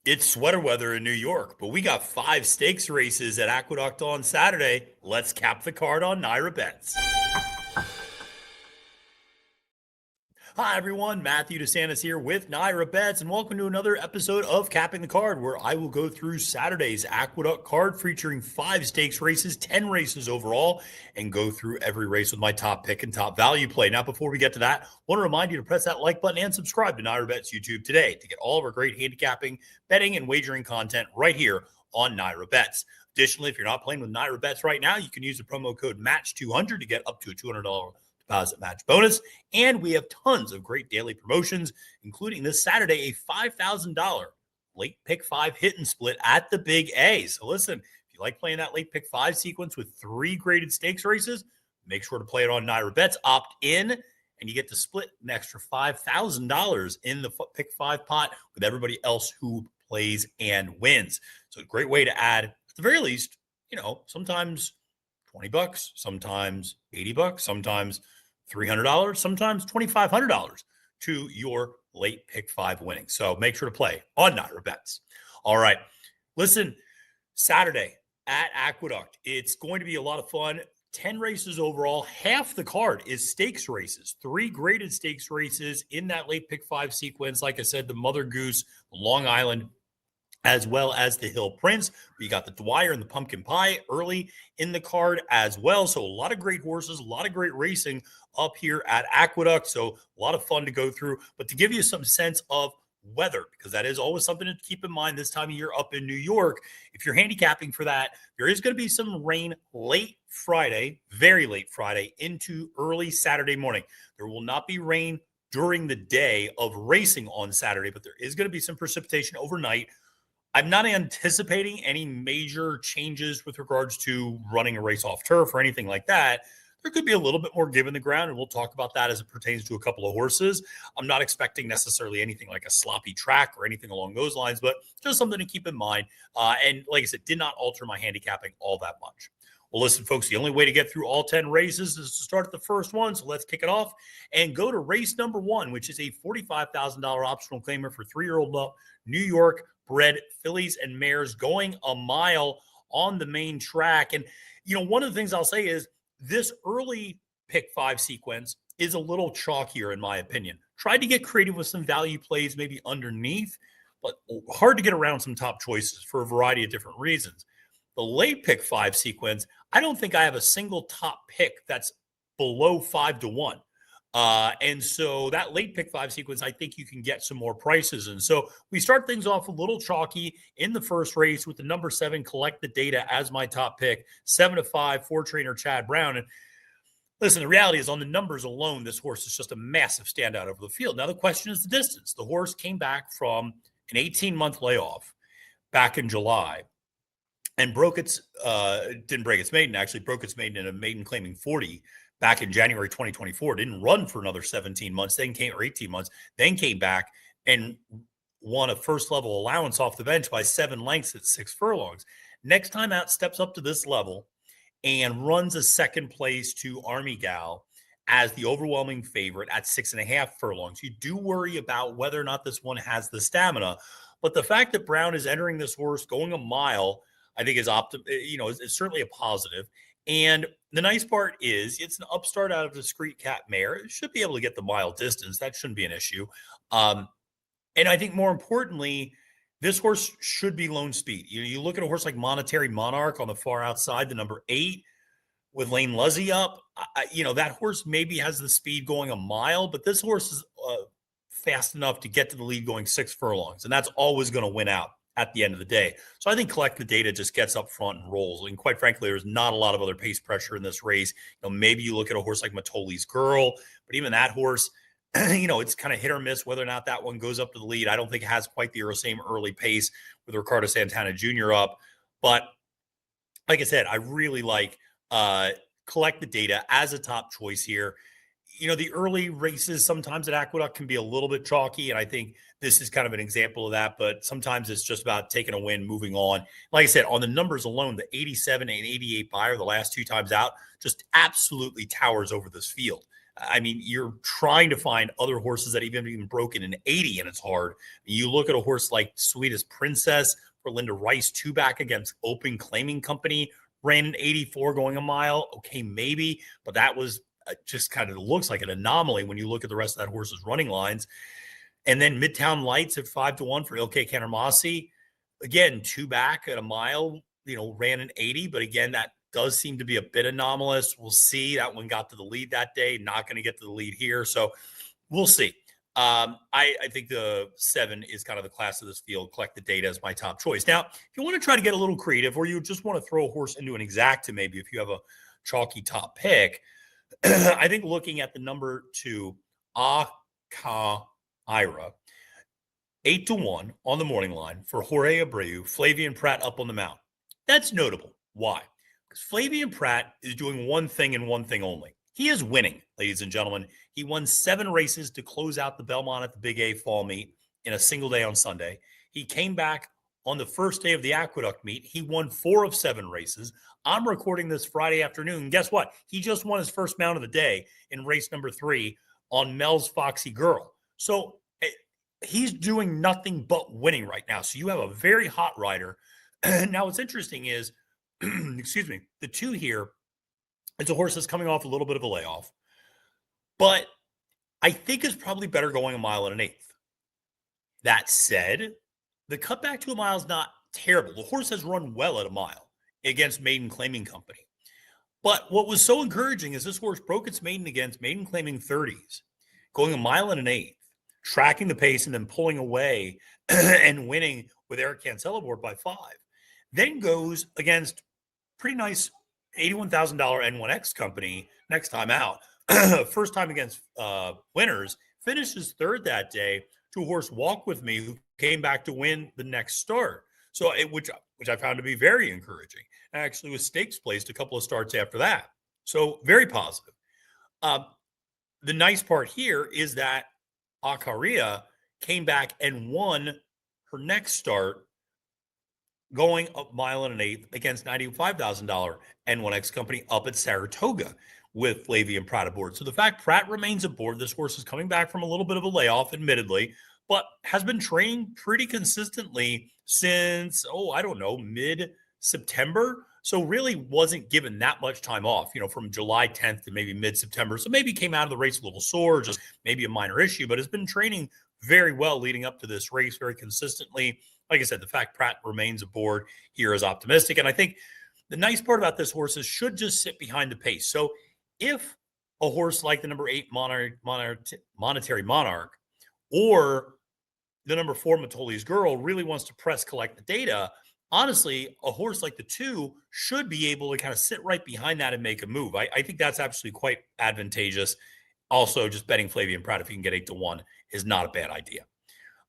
It's sweater weather in New York, but we got 5 stakes races at Aqueduct on Saturday. Let's cap the card on NYRA Bets. Hi, everyone. Matthew DeSantis here with NYRA Bets, and welcome to another episode of Capping the Card, where I will go through Saturday's Aqueduct card featuring 5 stakes races, 10 races overall, and go through every race with my top pick and top value play. Now, before we get to that, I want to remind you to press that like button and subscribe to NYRA Bets YouTube today to get all of our great handicapping, betting, and wagering content right here on NYRA Bets. Additionally, if you're not playing with NYRA Bets right now, you can use the promo code MATCH200 to get up to a $200 deposit match bonus. And we have tons of great daily promotions, including this Saturday, a $5,000 late pick 5 hit and split at the Big A. So listen, if you like playing that late pick 5 sequence with 3 graded stakes races, make sure to play it on NYRA Bets. Opt in, and you get to split an extra $5,000 in the pick 5 pot with everybody else who plays and wins. So a great way to add, at the very least, sometimes $20, sometimes $80, sometimes $300, sometimes $2,500 to your late pick 5 winnings. So make sure to play on NYRA Bets. All right. Listen, Saturday at Aqueduct, it's going to be a lot of fun. 10 races overall. Half the card is stakes races, 3 graded stakes races in that late pick 5 sequence. Like I said, the Mother Goose, the Long Island, as well as the Hill Prince. We got the Dwyer and the Pumpkin Pie early in the card as well. So a lot of great horses, a lot of great racing up here at Aqueduct. So a lot of fun to go through. But to give you some sense of weather, because that is always something to keep in mind this time of year up in New York, if you're handicapping for that, there is going to be some rain late Friday, very late Friday, into early Saturday morning. There will not be rain during the day of racing on Saturday, but there is going to be some precipitation overnight. I'm not anticipating any major changes with regards to running a race off turf or anything like that. There could be a little bit more give in the ground, and we'll talk about that as it pertains to a couple of horses. I'm not expecting necessarily anything like a sloppy track or anything along those lines, but just something to keep in mind. And like I said, did not alter my handicapping all that much. Well, listen, folks, the only way to get through all 10 races is to start at the first one. So let's kick it off and go to race number 1, which is a $45,000 optional claimer for 3-year-old New York bred fillies and mares going a mile on the main track. And, one of the things I'll say is this early pick 5 sequence is a little chalkier, in my opinion. Tried to get creative with some value plays maybe underneath, but hard to get around some top choices for a variety of different reasons. The late pick 5 sequence, I don't think I have a single top pick that's below 5-1. And so that late pick 5 sequence, I think you can get some more prices. And so we start things off a little chalky in the first race with the number 7, Collect the Data, as my top pick, 7-5, 4-trainer Chad Brown. And listen, the reality is on the numbers alone, this horse is just a massive standout over the field. Now, the question is the distance. The horse came back from an 18-month layoff back in July and didn't break its maiden, actually broke its maiden in a maiden claiming 40 back in January 2024, didn't run for another 17 months, then came, or 18 months, then came back and won a first level allowance off the bench by 7 lengths at 6 furlongs. Next time out, steps up to this level and runs a second place to Army Gal as the overwhelming favorite at 6.5 furlongs. You do worry about whether or not this one has the stamina, but the fact that Brown is entering this horse going a mile, I think is is certainly a positive. And the nice part is it's an upstart out of discreet cat mare. It should be able to get the mile distance. That shouldn't be an issue. And I think more importantly, this horse should be lone speed. You look at a horse like Monetary Monarch on the far outside, the number 8 with Lane Luzzy up. That horse maybe has the speed going a mile, but this horse is fast enough to get to the lead going 6 furlongs. And that's always going to win out at the end of the day. So I think Collect the Data just gets up front and rolls. And quite frankly, there's not a lot of other pace pressure in this race. Maybe you look at a horse like Matoli's Girl, but even that horse, it's kind of hit or miss whether or not that one goes up to the lead. I don't think it has quite the same early pace with Ricardo Santana Jr. up. But like I said, I really like Collect the Data as a top choice here. The early races sometimes at Aqueduct can be a little bit chalky, and I think this is kind of an example of that, but sometimes it's just about taking a win, moving on. Like I said, on the numbers alone, the 87 and 88 buyer the last 2 times out just absolutely towers over this field. I mean, you're trying to find other horses that even broken an 80, and it's hard. You look at a horse like Sweetest Princess for Linda Rice, two back against Open Claiming Company, ran an 84 going a mile. Okay, maybe, but that was just kind of looks like an anomaly when you look at the rest of that horse's running lines. And then Midtown Lights at 5-1 for Ilke Cantermasi. Again, two back at a mile, ran an 80, but again, that does seem to be a bit anomalous. We'll see. That one got to the lead that day, not going to get to the lead here. So we'll see. I think the 7 is kind of the class of this field. Collect the data as my top choice. Now, if you want to try to get a little creative, or you just want to throw a horse into an exacta, maybe if you have a chalky top pick, I think looking at the number 2, NYRA, 8-1 on the morning line for Jorge Abreu, Flavien Prat up on the mount. That's notable. Why? Because Flavien Prat is doing one thing and one thing only. He is winning, ladies and gentlemen. He won 7 races to close out the Belmont at the Big A fall meet in a single day on Sunday. He came back on the first day of the Aqueduct meet. He won 4 of 7 races. I'm recording this Friday afternoon. Guess what? He just won his first mount of the day in race number 3 on Mel's Foxy Girl. So he's doing nothing but winning right now. So you have a very hot rider. Now, what's interesting is, excuse me, the 2 here, it's a horse that's coming off a little bit of a layoff, but I think it's probably better going a mile and an eighth. That said, the cutback to a mile is not terrible. The horse has run well at a mile against Maiden Claiming Company. But what was so encouraging is this horse broke its maiden against Maiden Claiming 30s, going a mile and an eighth, tracking the pace and then pulling away and winning with Eric Cancel aboard by 5. Then goes against pretty nice $81,000 N1X company next time out. First time against winners, finishes 3rd that day to a horse Walk With Me, who came back to win the next start. So which I found to be very encouraging. And actually was stakes placed a couple of starts after that. So very positive. The nice part here is that Akaria came back and won her next start, going a mile and an eighth against $95,000 N1X company up at Saratoga with Flavien Prat aboard. So the fact Prat remains aboard, this horse is coming back from a little bit of a layoff, admittedly, but has been training pretty consistently since, mid-September. So really wasn't given that much time off, from July 10th to maybe mid-September. So maybe came out of the race a little sore, just maybe a minor issue, but has been training very well leading up to this race very consistently. Like I said, the fact Prat remains aboard here is optimistic. And I think the nice part about this horse is should just sit behind the pace. So if a horse like the number 8 Monetary Monarch or the number 4 Matoli's Girl really wants to collect the data, honestly, a horse like the 2 should be able to kind of sit right behind that and make a move. I think that's actually quite advantageous. Also, just betting Flavien Prat if you can get 8-1 is not a bad idea.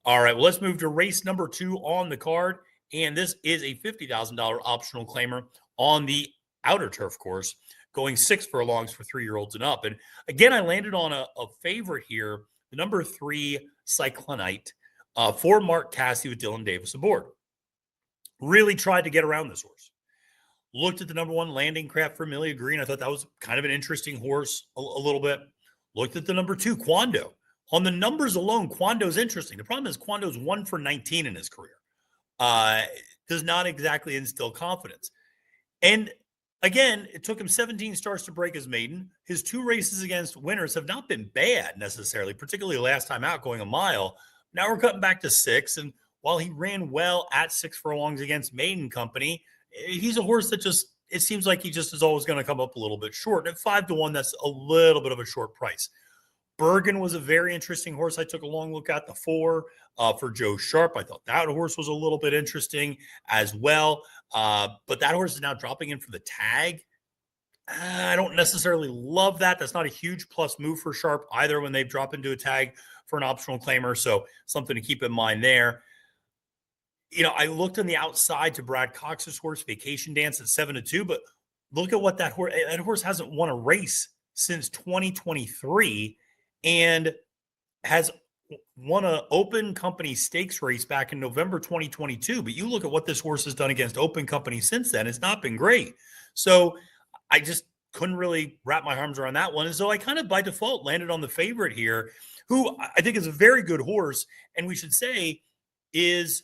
All right, well, let's move to race number 2 on the card. And this is a $50,000 optional claimer on the outer turf course, going 6 furlongs for 3-year-olds and up. And again, I landed on a favorite here, the number 3 Cyclonite for Mark Cassidy with Dylan Davis aboard. Really tried to get around this horse. Looked at the number 1 Landing Craft for Amelia Green. I thought that was kind of an interesting horse a little bit. Looked at the number 2 Quando. On the numbers alone, Quando's interesting. The problem is Quando's 1 for 19 in his career. Does not exactly instill confidence. And again, it took him 17 starts to break his maiden. His 2 races against winners have not been bad necessarily, particularly last time out going a mile. Now we're cutting back to 6. And while he ran well at 6 furlongs against Maiden Company, he's a horse that it seems like he just is always going to come up a little bit short. And at 5-1, that's a little bit of a short price. Bergen was a very interesting horse. I took a long look at the 4 for Joe Sharp. I thought that horse was a little bit interesting as well. But that horse is now dropping in for the tag. I don't necessarily love that. That's not a huge plus move for Sharp either when they drop into a tag for an optional claimer. So something to keep in mind there. I looked on the outside to Brad Cox's horse, Vacation Dance, at 7-2, but look at what that horse hasn't won a race since 2023 and has won an Open Company Stakes race back in November 2022. But you look at what this horse has done against Open Company since then, it's not been great. So couldn't really wrap my arms around that one. And so I kind of by default landed on the favorite here, who I think is a very good horse. And we should say is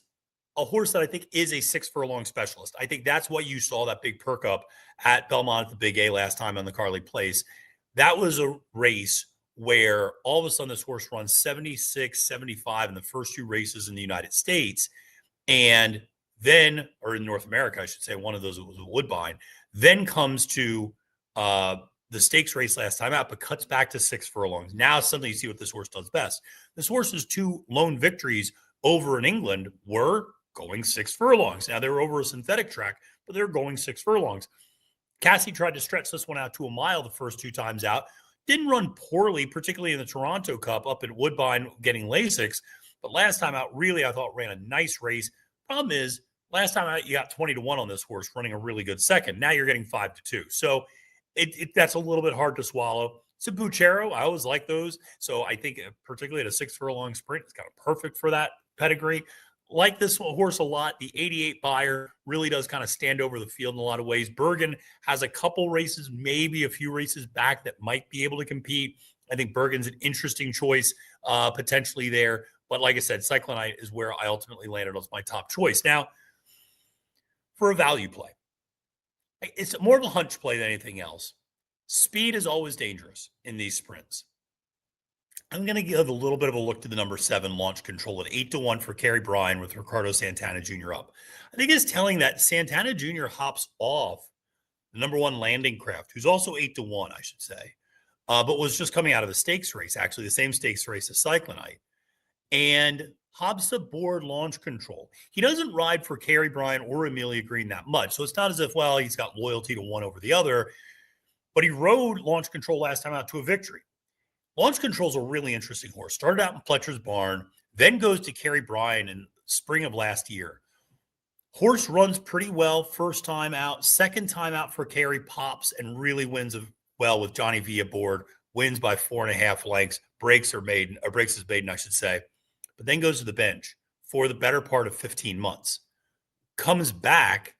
a horse that I think is a 6 furlong specialist. I think that's what you saw that big perk up at Belmont at the Big A last time on the Carly Place. That was a race where all of a sudden this horse runs 76, 75 in the first 2 races in the United States. And then, or in North America, I should say, one of those was Woodbine, then comes to the stakes race last time out, but cuts back to 6 furlongs. Now suddenly you see what this horse does best. This horse's 2 lone victories over in England were going 6 furlongs. Now they were over a synthetic track, but they were going 6 furlongs. Cassie tried to stretch this one out to a mile the first 2 times out. Didn't run poorly, particularly in the Toronto Cup up at Woodbine getting Lasix. But last time out, really, I thought ran a nice race. Problem is, last time out, you got 20-1 on this horse running a really good second. Now you're getting 5-2. So that's a little bit hard to swallow. Sabuchero, I always like those. So I think particularly at a 6 furlong sprint, it's kind of perfect for that pedigree. Like this horse a lot. The 88 buyer really does kind of stand over the field in a lot of ways. Bergen has a couple races, maybe a few races back that might be able to compete. I think Bergen's an interesting choice potentially there. But like I said, Cyclonite is where I ultimately landed as my top choice. Now, for a value play, it's more of a hunch play than anything else. Speed is always dangerous in these sprints. I'm going to give a little bit of a look to the number 7 Launch Control at 8-1 for Kerry Bryan with Ricardo Santana Jr. up. I think it's telling that Santana Jr. hops off the number 1 Landing Craft, who's also 8-1, I should say, but was just coming out of the stakes race, actually the same stakes race as Cyclonite, and hops aboard Launch Control. He doesn't ride for Kerry Bryan or Amelia Green that much, so it's not as if, well, he's got loyalty to one over the other, but he rode Launch Control last time out to a victory. Launch Control is a really interesting horse. Started out in Pletcher's barn, then goes to Kerry Bryan in spring of last year. Horse runs pretty well first time out. Second time out for Kerry pops and really wins well with Johnny V aboard. Wins by 4.5 lengths. Breaks his maiden, I should say. But then goes to the bench for the better part of 15 months. Comes back.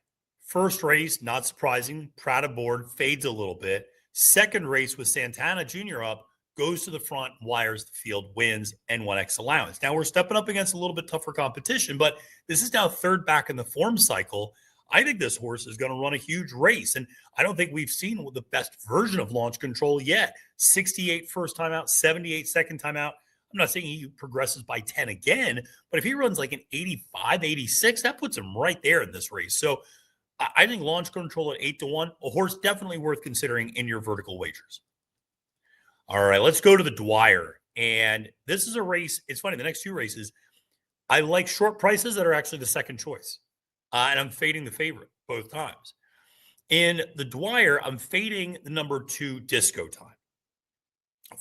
First race, not surprising. Proud aboard, fades a little bit. Second race with Santana Jr. up. Goes to the front, wires the field, wins, N1X allowance. Now we're stepping up against a little bit tougher competition, but this is now third back in the form cycle. I think this horse is going to run a huge race, and I don't think we've seen the best version of Launch Control yet. 68 first time out, 78 second time out. I'm not saying he progresses by 10 again, but if he runs like an 85, 86, that puts him right there in this race. So I think Launch Control at 8-1, a horse definitely worth considering in your vertical wagers. All right, let's go to the Dwyer. And this is a race. It's funny, the next 2 races, I like short prices that are actually the second choice. And I'm fading the favorite both times. In the Dwyer, I'm fading the number 2 Disco Time.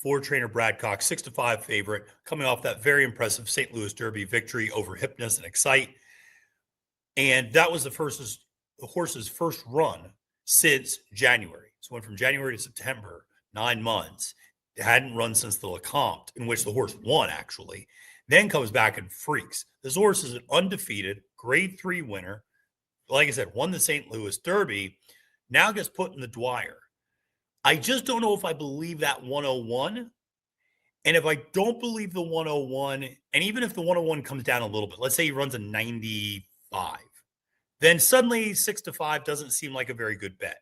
For trainer Brad Cox, 6-5 favorite, coming off that very impressive St. Louis Derby victory over Hypnus and Excite. And that was the horse's first run since January. So it went from January to September, 9 months. Hadn't run since the Lecomte, in which the horse won, actually. Then comes back and freaks. This horse is an undefeated grade 3 winner. Like I said, won the St. Louis Derby. Now gets put in the Dwyer. I just don't know if I believe that 101. And if I don't believe the 101, and even if the 101 comes down a little bit, let's say he runs a 95, then suddenly 6-5 doesn't seem like a very good bet.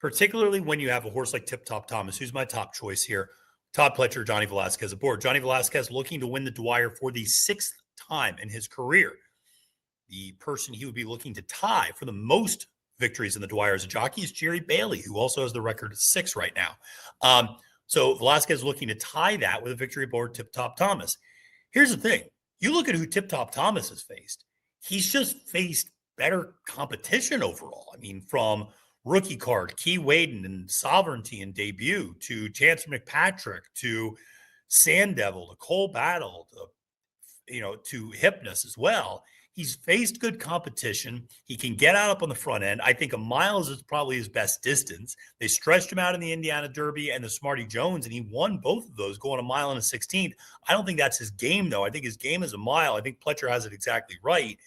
Particularly when you have a horse like Tip Top Thomas, who's my top choice here. Todd Pletcher, Johnny Velasquez aboard. Johnny Velasquez looking to win the Dwyer for the 6th time in his career. The person he would be looking to tie for the most victories in the Dwyer as a jockey is Jerry Bailey, who also has the record of 6 right now. So Velasquez looking to tie that with a victory aboard Tip Top Thomas. Here's the thing. You look at who Tip Top Thomas has faced. He's just faced better competition overall. I mean, from rookie card, Key Waden and Sovereignty and debut, to Chancellor McPatrick, to Sand Devil, to Cole Battle, to Hypnus as well. He's faced good competition. He can get out up on the front end. I think a mile is probably his best distance. They stretched him out in the Indiana Derby and the Smarty Jones, and he won both of those, going a mile and a 16th. I don't think that's his game, though. I think his game is a mile. I think Pletcher has it exactly right.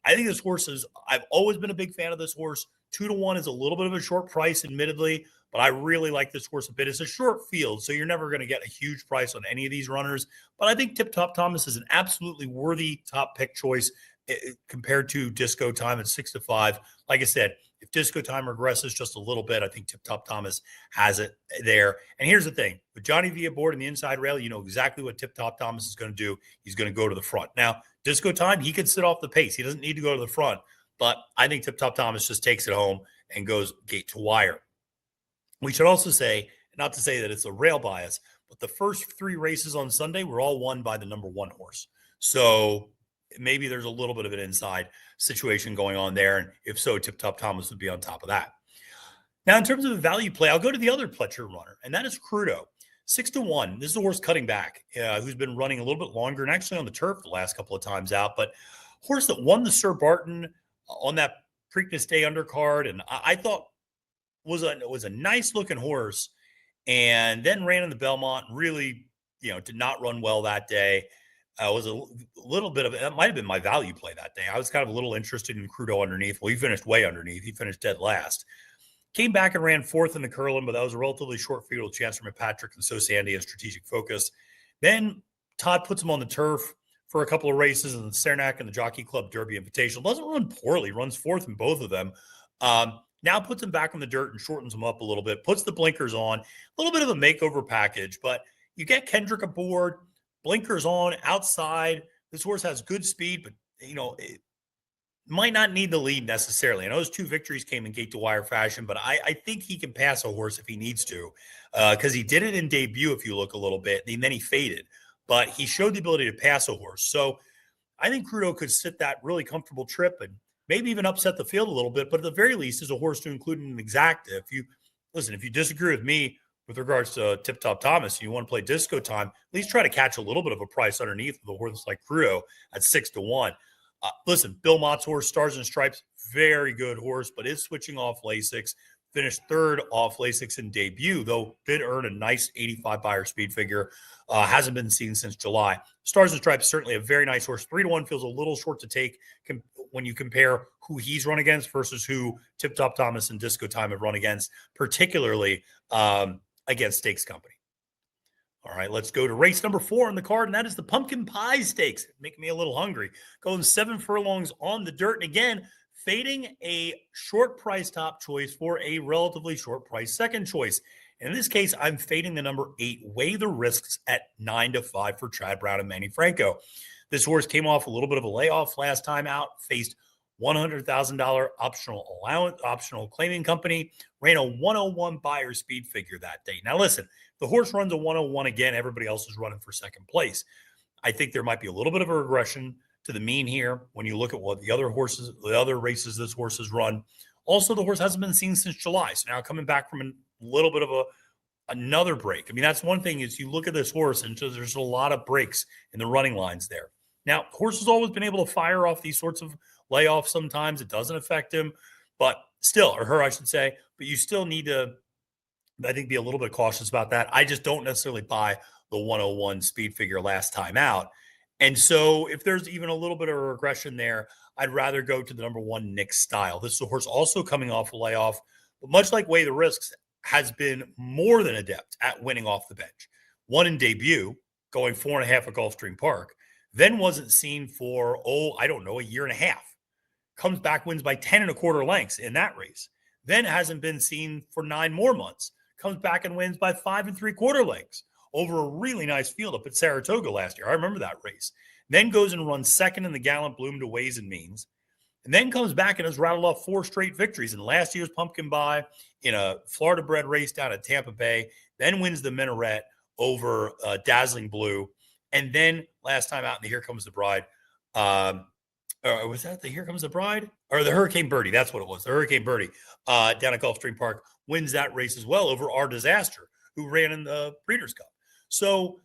I think this horse I've always been a big fan of this horse. 2-1 is a little bit of a short price, admittedly, but I really like this horse a bit. It's a short field, so you're never going to get a huge price on any of these runners. But I think Tip Top Thomas is an absolutely worthy top pick choice compared to Disco Time at 6-5. Like I said, if Disco Time regresses just a little bit, I think Tip Top Thomas has it there. And here's the thing. With Johnny V aboard in the inside rail, you know exactly what Tip Top Thomas is going to do. He's going to go to the front. Now, Disco Time, he can sit off the pace. He doesn't need to go to the front. But I think Tip Top Thomas just takes it home and goes gate to wire. We should also say, not to say that it's a rail bias, but the first 3 races on Sunday were all won by the number 1 horse. So maybe there's a little bit of an inside situation going on there. And if so, Tip Top Thomas would be on top of that. Now, in terms of the value play, I'll go to the other Pletcher runner, and that is Crudo. 6-1. This is a horse cutting back, who's been running a little bit longer and actually on the turf the last couple of times out. But horse that won the Sir Barton on that Preakness Day undercard, and I thought was a nice looking horse, and then ran in the Belmont. Really, did not run well that day. Was a little bit of it might have been my value play that day. I was kind of a little interested in Crudo underneath. Well, he finished way underneath. He finished dead last. Came back and ran 4th in the Curlin, but that was a relatively short field chance from Patrick and So Sandy and Strategic Focus. Then Todd puts him on the turf for a couple of races in the Saranac and the Jockey Club Derby Invitational. Doesn't run poorly, runs 4th in both of them. Now puts him back on the dirt and shortens him up a little bit, puts the blinkers on, a little bit of a makeover package, but you get Kendrick aboard, blinkers on, outside. This horse has good speed, but, it might not need the lead necessarily. I know those 2 victories came in gate to wire fashion, but I think he can pass a horse if he needs to, because he did it in debut, if you look a little bit, and then he faded. But he showed the ability to pass a horse. So I think Crudo could sit that really comfortable trip and maybe even upset the field a little bit, but at the very least is a horse to include in an exacta. If you disagree with me with regards to Tip Top Thomas, and you want to play Disco Time, at least try to catch a little bit of a price underneath with a horse like Crudo at 6-1. Listen, Bill Mott's horse, Stars and Stripes, very good horse, but is switching off Lasix. Finished 3rd off Lasix in debut, though did earn a nice 85 buyer speed figure. Hasn't been seen since July. Stars and Stripes, certainly a very nice horse. 3-1 feels a little short to take when you compare who he's run against versus who Tip Top Thomas and Disco Time have run against, particularly against Stakes Company. All right, let's go to race number 4 on the card, and that is the Pumpkin Pie Stakes. Making me a little hungry. Going 7 furlongs on the dirt, and again, fading a short price top choice for a relatively short price second choice. In this case, I'm fading the number 8, Weigh the Risks at 9-5 for Chad Brown and Manny Franco. This horse came off a little bit of a layoff last time out, faced $100,000 optional claiming company, ran a 101 buyer speed figure that day. Now, listen, the horse runs a 101 again. Everybody else is running for second place. I think there might be a little bit of a regression to the mean here when you look at what the other races this horse has run. Also, the horse hasn't been seen since July. So now coming back from a little bit of another break. I mean, that's one thing is you look at this horse and there's a lot of breaks in the running lines there. Now, horse has always been able to fire off these sorts of layoffs sometimes. It doesn't affect him, but still, or her, I should say, but you still need to, I think, be a little bit cautious about that. I just don't necessarily buy the 101 speed figure last time out. And so if there's even a little bit of a regression there, I'd rather go to the number 1, Nick Style. This is a horse also coming off a layoff, but much like Weigh the Risks, has been more than adept at winning off the bench. Won in debut, going 4.5 at Gulfstream Park, then wasn't seen for, a year and a half. Comes back, wins by 10.25 lengths in that race. Then hasn't been seen for 9 more months. Comes back and wins by 5.75 lengths over a really nice field up at Saratoga last year. I remember that race. Then goes and runs second in the Gallant Bloom to Ways and Means. And then comes back and has rattled off 4 straight victories in last year's Pumpkin Buy, in a Florida bred race down at Tampa Bay, then wins the Minaret over Dazzling Blue. And then last time out in the Here Comes the Bride, was that the Here Comes the Bride? Or the Hurricane Birdie, that's what it was, the Hurricane Birdie down at Gulfstream Park, wins that race as well over Our Disaster, who ran in the Breeders' Cup. So,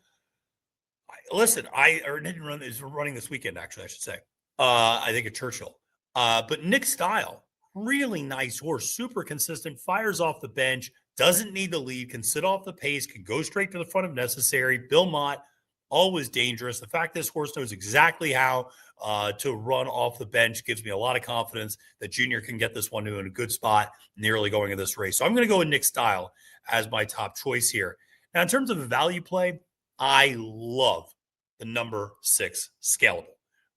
listen, is running this weekend, actually, I should say. I think at Churchill. But Nick Style, really nice horse, super consistent, fires off the bench, doesn't need the lead, can sit off the pace, can go straight to the front if necessary. Bill Mott, always dangerous. The fact this horse knows exactly how to run off the bench gives me a lot of confidence that Junior can get this one to in a good spot in the early going of this race. So I'm going to go with Nick Style as my top choice here. Now, in terms of a value play, I love the number 6 Scalable.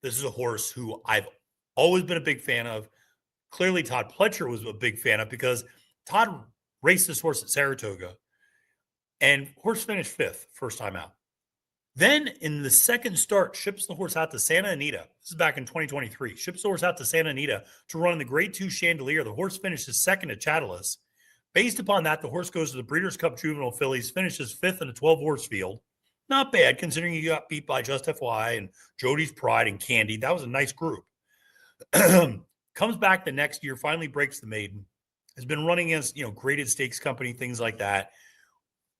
This is a horse who I've always been a big fan of. Clearly, Todd Pletcher was a big fan of because Todd raced this horse at Saratoga and horse finished 5th first time out. Then in the second start, ships the horse out to Santa Anita. This is back in 2023. Ships the horse out to Santa Anita to run in the Grade 2 Chandelier. The horse finishes 2nd at Chattelis. Based upon that, the horse goes to the Breeders' Cup Juvenile Fillies, finishes 5th in a 12-horse field. Not bad, considering you got beat by Just FYI and Jody's Pride and Candy. That was a nice group. Comes back the next year, finally breaks the maiden. Has been running against, graded stakes company, things like that.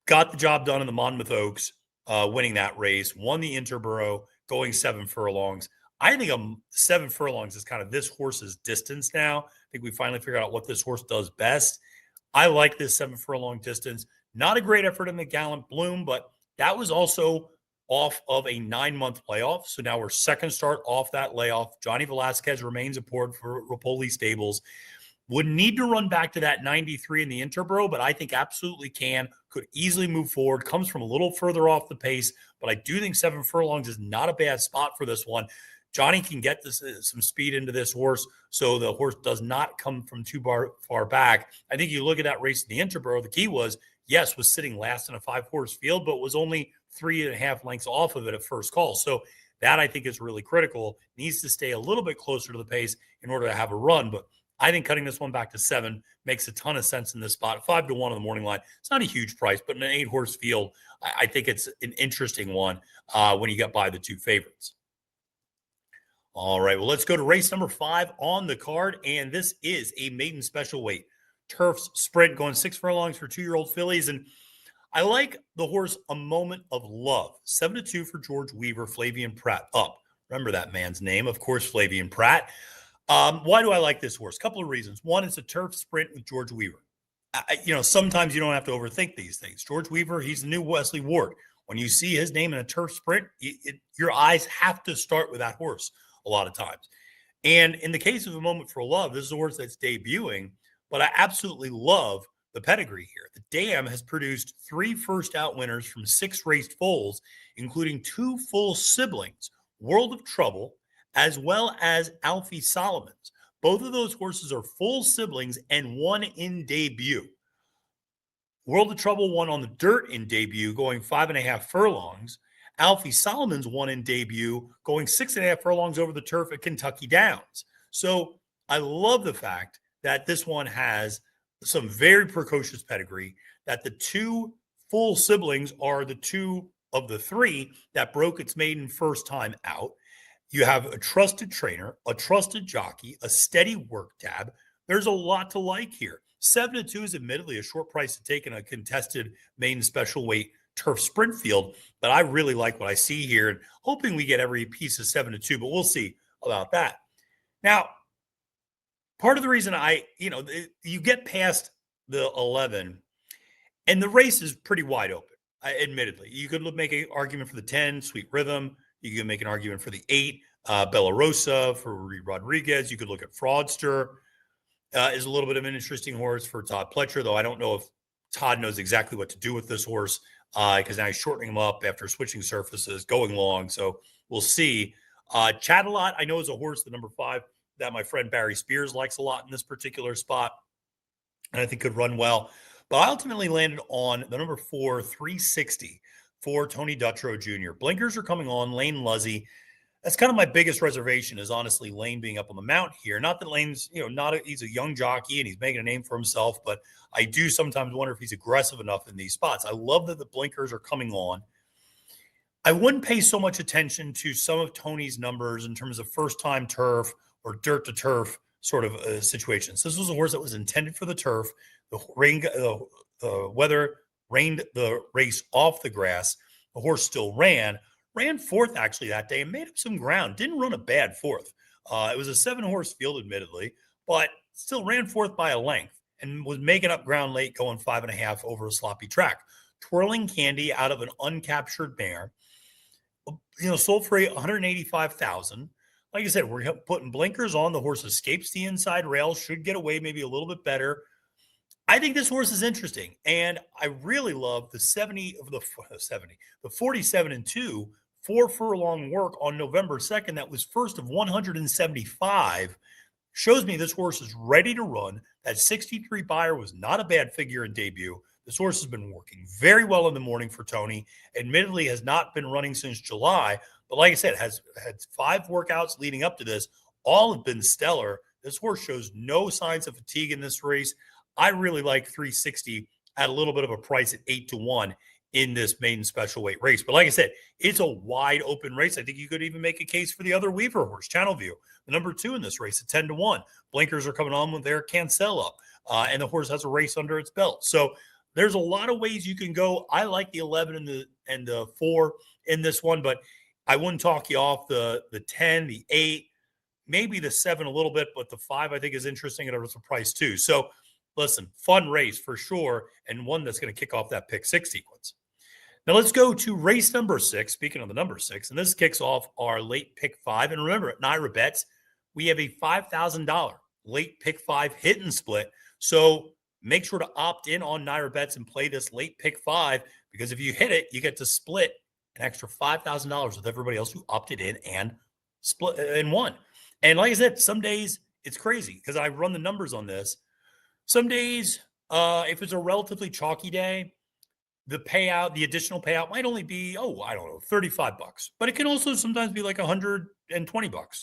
Got the job done in the Monmouth Oaks, winning that race. Won the Interborough, going 7 furlongs. I think 7 furlongs is kind of this horse's distance now. I think we finally figured out what this horse does best. I like this 7 furlong distance. Not a great effort in the Gallant Bloom, but that was also off of a 9-month layoff. So now we're second start off that layoff. Johnny Velasquez remains aboard for Rapoli Stables. Would need to run back to that 93 in the Interborough, but I think absolutely can. Could easily move forward. Comes from a little further off the pace, but I do think 7 furlongs is not a bad spot for this one. Johnny can get some speed into this horse, so the horse does not come from too far back. I think you look at that race in the Interborough, the key was sitting last in a 5-horse field, but was only 3.5 lengths off of it at first call. So that I think is really critical. Needs to stay a little bit closer to the pace in order to have a run. But I think cutting this one back to 7 makes a ton of sense in this spot. 5 to 1 on the morning line. It's not a huge price, but in an 8-horse field, I think it's an interesting one when you get by the 2 favorites. All right, well, let's go to race number 5 on the card. And this is a maiden special weight turfs sprint going 6 furlongs for 2-year-old fillies. And I like the horse A Moment of Love. 7-2 for George Weaver, Flavian Pratt up. Remember that man's name, of course, Flavian Pratt. Why do I like this horse? A couple of reasons. One, it's a turf sprint with George Weaver. Sometimes you don't have to overthink these things. George Weaver, he's the new Wesley Ward. When you see his name in a turf sprint, your eyes have to start with that horse a lot of times. And in the case of A Moment for Love, this is a horse that's debuting, but I absolutely love the pedigree here. The dam has produced 3 first-out winners from 6 raced foals, including 2 full siblings, World of Trouble, as well as Alfie Solomons. Both of those horses are full siblings and one in debut. World of Trouble won on the dirt in debut, going 5.5 furlongs. Alfie Solomons won in debut, going 6.5 furlongs over the turf at Kentucky Downs. So I love the fact that this one has some very precocious pedigree, that the 2 full siblings are the 2 of the 3 that broke its maiden first time out. You have a trusted trainer, a trusted jockey, a steady work tab. There's a lot to like here. 7-2 is admittedly a short price to take in a contested maiden special weight turf sprint field, but I really like what I see here and hoping we get every piece of 7-2, but we'll see about that. Now, part of the reason you get past the 11 and the race is pretty wide open, admittedly. You could make an argument for the 10, Sweet Rhythm. You can make an argument for the 8, Bella Rosa, for Reed Rodriguez. You could look at Fraudster. Is a little bit of an interesting horse for Todd Pletcher, though I don't know if Todd knows exactly what to do with this horse because now he's shortening him up after switching surfaces, going long. So we'll see. Chat-A-Lot, I know, is a horse, the number 5, that my friend Barry Spears likes a lot in this particular spot, and I think could run well. But I ultimately landed on the number 4, 360 for Tony Dutrow Jr. Blinkers are coming on. Lane Luzzy. That's kind of my biggest reservation is honestly Lane being up on the mount here. Not that Lane's, he's a young jockey and he's making a name for himself, but I do sometimes wonder if he's aggressive enough in these spots. I love that the blinkers are coming on. I wouldn't pay so much attention to some of Tony's numbers in terms of first-time turf or dirt to turf sort of situations. This was a horse that was intended for the turf. The weather rained the race off the grass. The horse still ran 4th actually that day and made up some ground. Didn't run a bad 4th. It was a 7-horse field, admittedly, but still ran 4th by a length and was making up ground late, going 5.5 over a sloppy track. Twirling Candy out of an uncaptured mare, sold for $185,000. like I said, we're putting blinkers on. The horse escapes the inside rail, should get away maybe a little bit better. I think this horse is interesting, and I really love the 47-2 4 furlong work on November 2nd. That was first of 175. Shows me this horse is ready to run. That 63 buyer was not a bad figure in debut. This horse has been working very well in the morning for Tony. Admittedly, has not been running since July, but like I said, has had 5 workouts leading up to this. All have been stellar. This horse shows no signs of fatigue in this race. I really like 360 at a little bit of a price at 8-1 in this maiden special weight race. But like I said, it's a wide open race. I think you could even make a case for the other Weaver horse, Channel View, the number 2 in this race at 10-1. Blinkers are coming on with their cancel up, and the horse has a race under its belt. So there's a lot of ways you can go. I like the 11 and the 4 in this one, but I wouldn't talk you off the 10, the 8, maybe the 7 a little bit, but the 5 I think is interesting at a price too. So listen, fun race for sure, and one that's going to kick off that pick 6 sequence. Now let's go to race number 6. Speaking of the number 6, and this kicks off our late pick 5. And remember, at NYRA Bets, we have a $5,000 late pick 5 hit and split. So make sure to opt in on NYRA Bets and play this late pick 5, because if you hit it, you get to split an extra $5,000 with everybody else who opted in and split and won. And like I said, some days it's crazy because I run the numbers on this. Some days, if it's a relatively chalky day, the payout, the additional payout might only be, I don't know, $35. But it can also sometimes be like $120,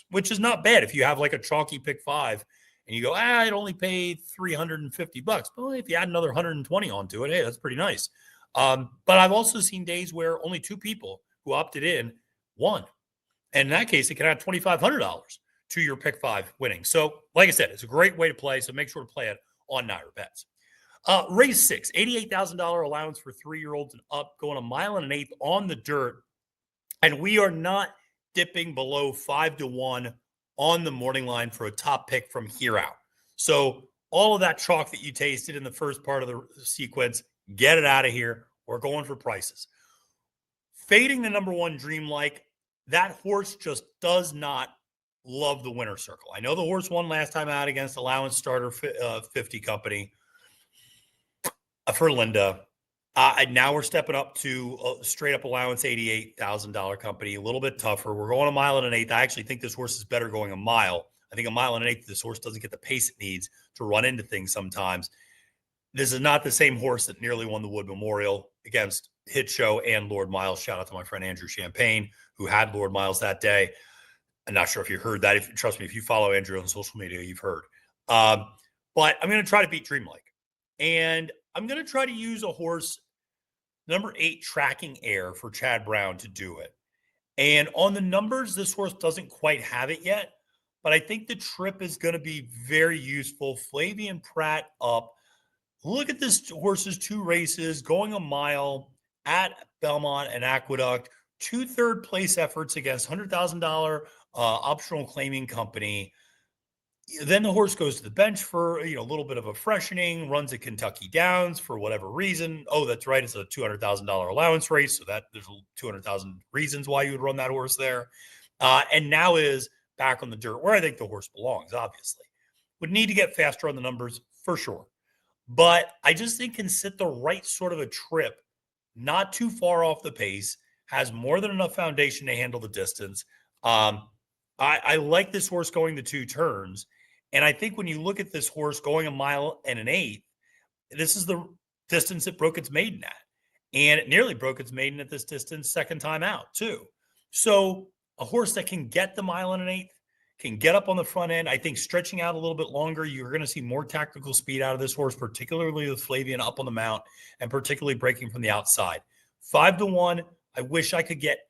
which is not bad if you have like a chalky pick 5 and you go, it only paid $350. Well, if you add another 120 onto it, hey, that's pretty nice. But I've also seen days where only 2 people who opted in won. And in that case, it can add $2,500 to your pick 5 winning. So like I said, it's a great way to play. So make sure to play it on NYRA Bets. Race 6, $88,000 allowance for 3-year-olds and up, going 1 1/8 on the dirt. And we are not dipping below 5-1 on the morning line for a top pick from here out. So all of that chalk that you tasted in the first part of the sequence, get it out of here. We're going for prices. Fading the number 1 Dreamlike, that horse just does not love the winner circle. I know the horse won last time out against allowance starter 50 company for Linda. Now we're stepping up to a straight up allowance $88,000 company, a little bit tougher. We're going 1 1/8. I actually think this horse is better going a mile. I think 1 1/8, this horse doesn't get the pace it needs to run into things sometimes. This is not the same horse that nearly won the Wood Memorial against Hit Show and Lord Miles. Shout out to my friend Andrew Champagne, who had Lord Miles that day. I'm not sure if you heard that. Trust me, if you follow Andrew on social media, you've heard. But I'm going to try to beat Dreamlike. And I'm going to try to use a horse, number 8, Tracking Air, for Chad Brown to do it. And on the numbers, this horse doesn't quite have it yet. But I think the trip is going to be very useful. Flavian Pratt up. Look at this horse's 2 races, going a mile at Belmont and Aqueduct. 2 third-place efforts against $100,000 optional claiming company. Then the horse goes to the bench for a little bit of a freshening, runs at Kentucky Downs for whatever reason. Oh, that's right. It's a $200,000 allowance race. So that there's 200,000 reasons why you would run that horse there. And now is back on the dirt where I think the horse belongs, obviously. Would need to get faster on the numbers for sure. But I just think can sit the right sort of a trip, not too far off the pace, has more than enough foundation to handle the distance. I like this horse going the 2 turns. And I think when you look at this horse going 1 1/8, this is the distance it broke its maiden at. And it nearly broke its maiden at this distance second time out, too. So a horse that can get the 1 1/8, can get up on the front end. I think stretching out a little bit longer, you're going to see more tactical speed out of this horse, particularly with Flavian up on the mount and particularly breaking from the outside. 5-1. I wish I could get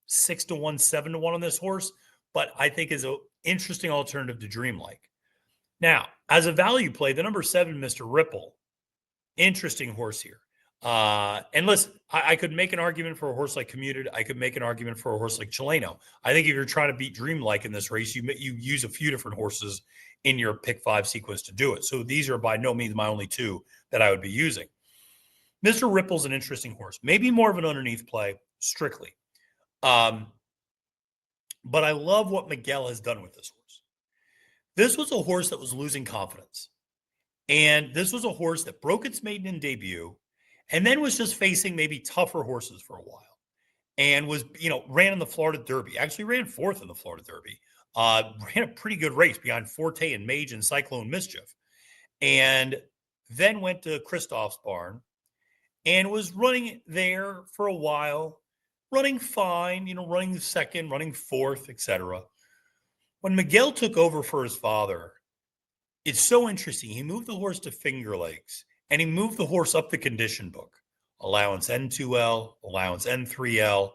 6-1, 7-1 on this horse, but I think is an interesting alternative to Dreamlike. Now, as a value play, the number 7, Mr. Ripple, interesting horse here. And listen, I could make an argument for a horse like Commuted. I could make an argument for a horse like Chileno. I think if you're trying to beat Dreamlike in this race, you use a few different horses in your pick 5 sequence to do it. So these are by no means my only 2 that I would be using. Mr. Ripple's an interesting horse, maybe more of an underneath play, strictly. But I love what Miguel has done with this horse. This was a horse that was losing confidence. And this was a horse that broke its maiden debut and then was just facing maybe tougher horses for a while and was, ran in the Florida Derby. Actually ran fourth in the Florida Derby. Ran a pretty good race behind Forte and Mage and Cyclone Mischief. And then went to Christoph's barn and was running there for a while, running fine, running second, running fourth, etc. When Miguel took over for his father, it's so interesting. He moved the horse to Finger Lakes, and he moved the horse up the condition book. Allowance N2L, allowance N3L,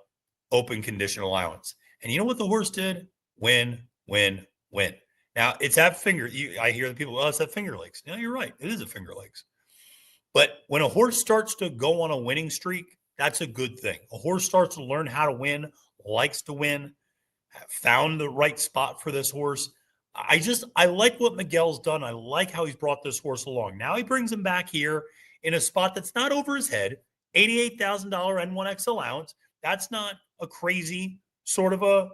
open condition allowance. And you know what the horse did? Win, win, win. Now, it's at I hear the people, it's at Finger Lakes. No, you're right. It is at Finger Lakes. But when a horse starts to go on a winning streak, that's a good thing. A horse starts to learn how to win, likes to win, found the right spot for this horse. I like what Miguel's done. I like how he's brought this horse along. Now he brings him back here in a spot that's not over his head, $88,000 N1X allowance. That's not a crazy sort of a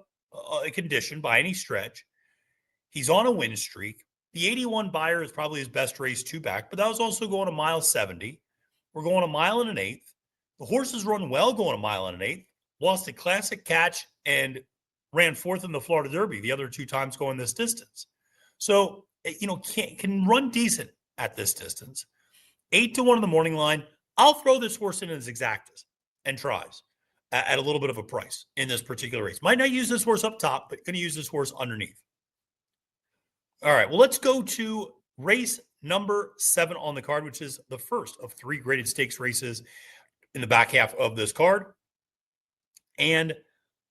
condition by any stretch. He's on a win streak. The 81 Buyer is probably his best race two back, but that was also going a mile 70. We're going a mile and an eighth. The horses run well going a mile and an eighth. Lost a classic catch and ran fourth in the Florida Derby the other two times going this distance. So, can run decent at this distance. 8-1 in the morning line. I'll throw this horse in as exactas and tries at a little bit of a price in this particular race. Might not use this horse up top, but going to use this horse underneath. All right, well, let's go to race number 7 on the card, which is the first of 3 graded stakes races in the back half of this card. And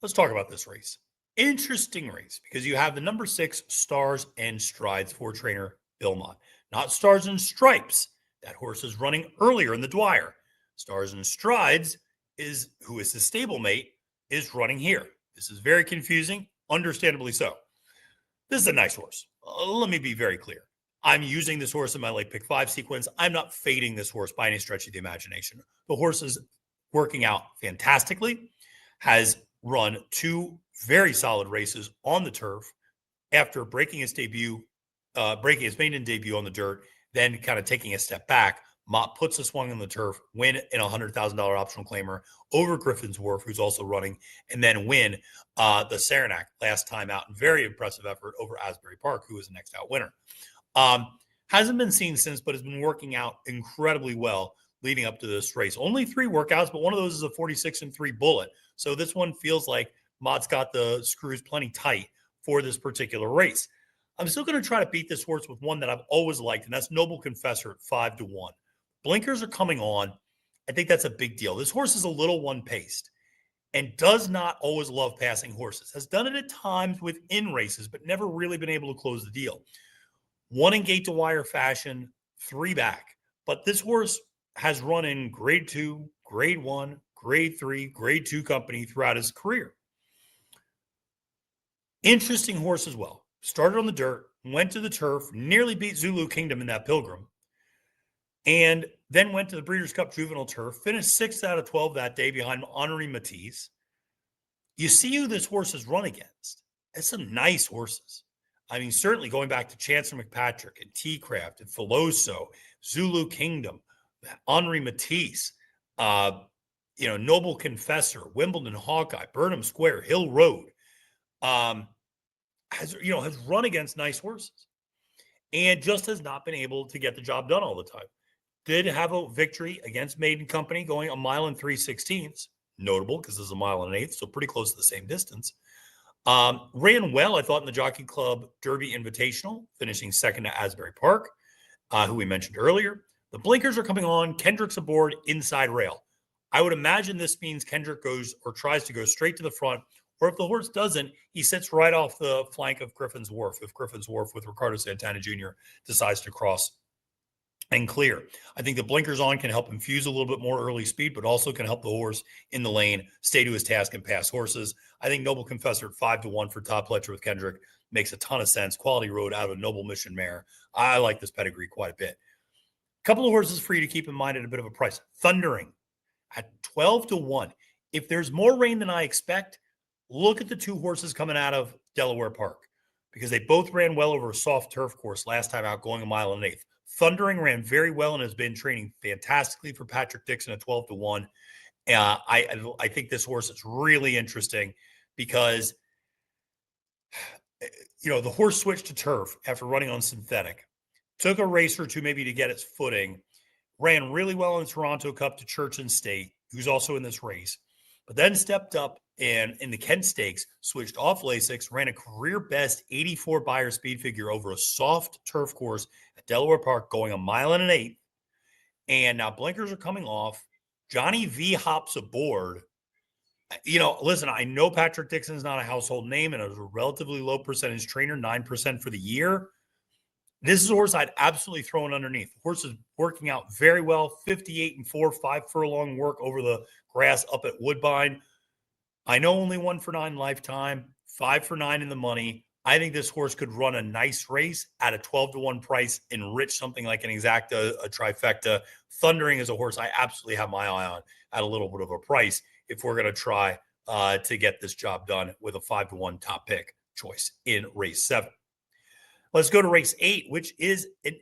let's talk about this race. Interesting race because you have the number 6 Stars and Strides for trainer Bill Mott. Not Stars and Stripes. That horse is running earlier in the Dwyer. Stars and Strides who is his stablemate, is running here. This is very confusing, understandably so. This is a nice horse. Let me be very clear. I'm using this horse in my late pick 5 sequence. I'm not fading this horse by any stretch of the imagination. The horse is working out fantastically, has run 2 very solid races on the turf after breaking his maiden debut on the dirt, then kind of taking a step back. Mott puts a swung on the turf, win in a $100,000 optional claimer over Griffin's Wharf, who's also running, and then win the Saranac last time out. Very impressive effort over Asbury Park, who is the next out winner. Hasn't been seen since, but has been working out incredibly well leading up to this race. Only 3 workouts, but one of those is a 46-3 bullet. So this one feels like Mott's got the screws plenty tight for this particular race. I'm still going to try to beat this horse with one that I've always liked, and that's Noble Confessor at 5-1. Blinkers are coming on. I think that's a big deal. This horse is a little one-paced and does not always love passing horses. Has done it at times within races, but never really been able to close the deal. 1 in gate to wire fashion, 3 back. But this horse has run in grade 2, grade 1, grade 3, grade 2 company throughout his career. Interesting horse as well. Started on the dirt, went to the turf, nearly beat Zulu Kingdom in that Pilgrim, and then went to the Breeders' Cup Juvenile Turf, finished 6th out of 12 that day behind Henri Matisse. You see who this horse has run against. It's some nice horses. I mean, certainly going back to Chancellor McPatrick and T-Craft and Filoso, Zulu Kingdom, Henri Matisse, Noble Confessor, Wimbledon Hawkeye, Burnham Square, Hill Road, has run against nice horses and just has not been able to get the job done all the time. Did have a victory against Maiden Company going a mile and 3/16. Notable because this is a mile and an eighth, so pretty close to the same distance. Ran well, I thought, in the Jockey Club Derby Invitational, finishing 2nd to Asbury Park, who we mentioned earlier. The blinkers are coming on. Kendrick's aboard inside rail. I would imagine this means Kendrick goes or tries to go straight to the front, or if the horse doesn't, he sits right off the flank of Griffin's Wharf. If Griffin's Wharf with Ricardo Santana Jr. decides to cross and clear. I think the blinkers on can help infuse a little bit more early speed, but also can help the horse in the lane stay to his task and pass horses. I think Noble Confessor at 5-1 for Todd Pletcher with Kendrick makes a ton of sense. Quality road out of a Noble Mission mare. I like this pedigree quite a bit. A couple of horses for you to keep in mind at a bit of a price. Thundering at 12-1. If there's more rain than I expect, look at the two horses coming out of Delaware Park because they both ran well over a soft turf course last time out, going 1.125 miles. Thundering ran very well and has been training fantastically for Patrick Dixon at 12-1. I think this horse is really interesting because the horse switched to turf after running on synthetic, took a race or two maybe to get its footing, ran really well in the Toronto Cup to Church and State, who's also in this race, but then stepped up and in the Kent Stakes, switched off Lasix, ran a career best 84 Beyer speed figure over a soft turf course at Delaware Park, going 1.125 miles. And now blinkers are coming off. Johnny V hops aboard. Listen, I know Patrick Dixon is not a household name and is a relatively low percentage trainer, 9% for the year. This is a horse I'd absolutely throw in underneath. The horse is working out very well, 58-4, 5 furlong work over the grass up at Woodbine. I know only 1 for 9 lifetime, 5 for 9 in the money. I think this horse could run a nice race at a 12-1 price, enrich something like an exacta, a trifecta. Thundering is a horse I absolutely have my eye on at a little bit of a price if we're going to try to get this job done with a 5-1 top pick choice in race 7. Let's go to race 8, which is an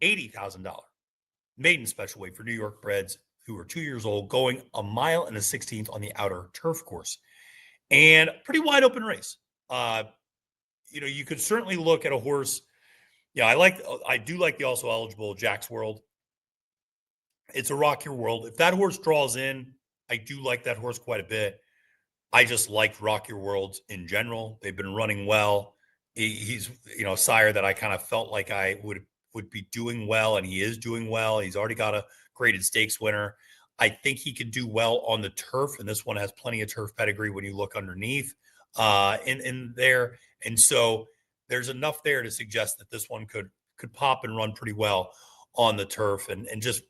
$80,000 maiden special weight for New York breds who are 2 years old, going 1.16 miles on the outer turf course. And pretty wide open race. You could certainly look at a horse. Yeah, I do like the also eligible Jack's World. It's a Rock Your World. If that horse draws in, I do like that horse quite a bit. I just liked Rock Your Worlds in general. They've been running well. He's a sire that I kind of felt like I would be doing well, and he is doing well. He's already got a graded stakes winner. I think he could do well on the turf, and this one has plenty of turf pedigree when you look underneath in there. And so there's enough there to suggest that this one could pop and run pretty well on the turf. And just,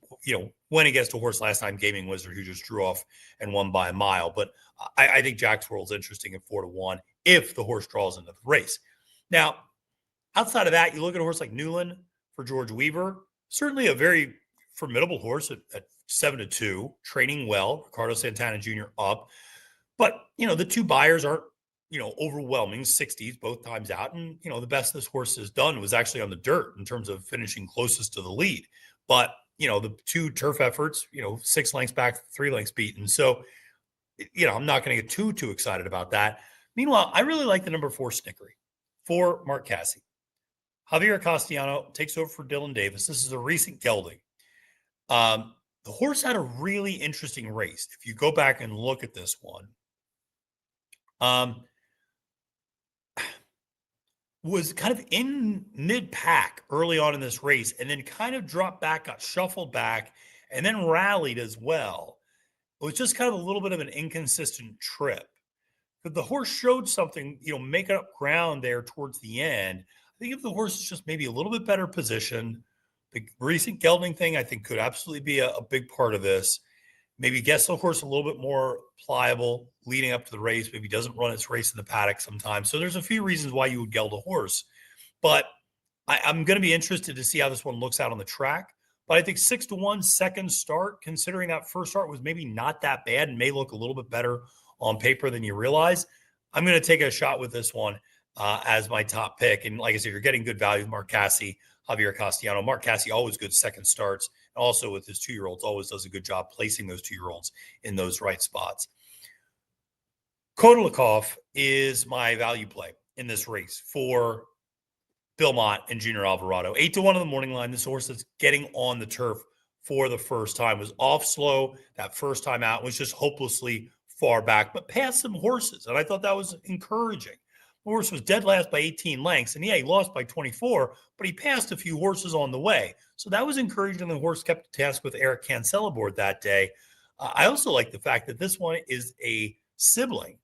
went against a horse last time, Gaming Wizard, who just drew off and won by a mile. But I think Jack's World's interesting at 4-1 if the horse draws into the race. Now, outside of that, you look at a horse like Newland for George Weaver, certainly a very formidable horse at 7-2, training well. Ricardo Santana Jr. up. But, the two Beyers aren't, overwhelming 60s both times out. And, the best this horse has done was actually on the dirt in terms of finishing closest to the lead. But, the two turf efforts, 6 lengths back, 3 lengths beaten. So, I'm not going to get too excited about that. Meanwhile, I really like the number 4 Snickery for Mark Casse. Javier Castellano takes over for Dylan Davis. This is a recent gelding. The horse had a really interesting race. If you go back and look at this one, was kind of in mid-pack early on in this race and then kind of dropped back, got shuffled back, and then rallied as well. It was just kind of a little bit of an inconsistent trip. But the horse showed something, making up ground there towards the end. I think if the horse is just maybe a little bit better positioned, the recent gelding thing, I think, could absolutely be a big part of this. Maybe gets the horse a little bit more pliable leading up to the race. Maybe doesn't run its race in the paddock sometimes. So there's a few reasons why you would geld a horse. But I'm going to be interested to see how this one looks out on the track. But I think 6-1 second start, considering that first start was maybe not that bad and may look a little bit better on paper than you realize, I'm going to take a shot with this one as my top pick. And like I said, you're getting good value with Mark Casse, Javier Castellano. Mark Casse, always good second starts. And also with his 2-year-olds, always does a good job placing those 2-year-olds in those right spots. Kodalikov is my value play in this race for Bill Mott and Junior Alvarado. 8-1 on the morning line. This horse that's getting on the turf for the first time was off slow that first time out, was just hopelessly far back, but passed some horses. And I thought that was encouraging. The horse was dead last by 18 lengths. And yeah, he lost by 24, but he passed a few horses on the way. So that was encouraging. The horse kept the task with Eric Cancel aboard that day. I also like the fact that this one is a sibling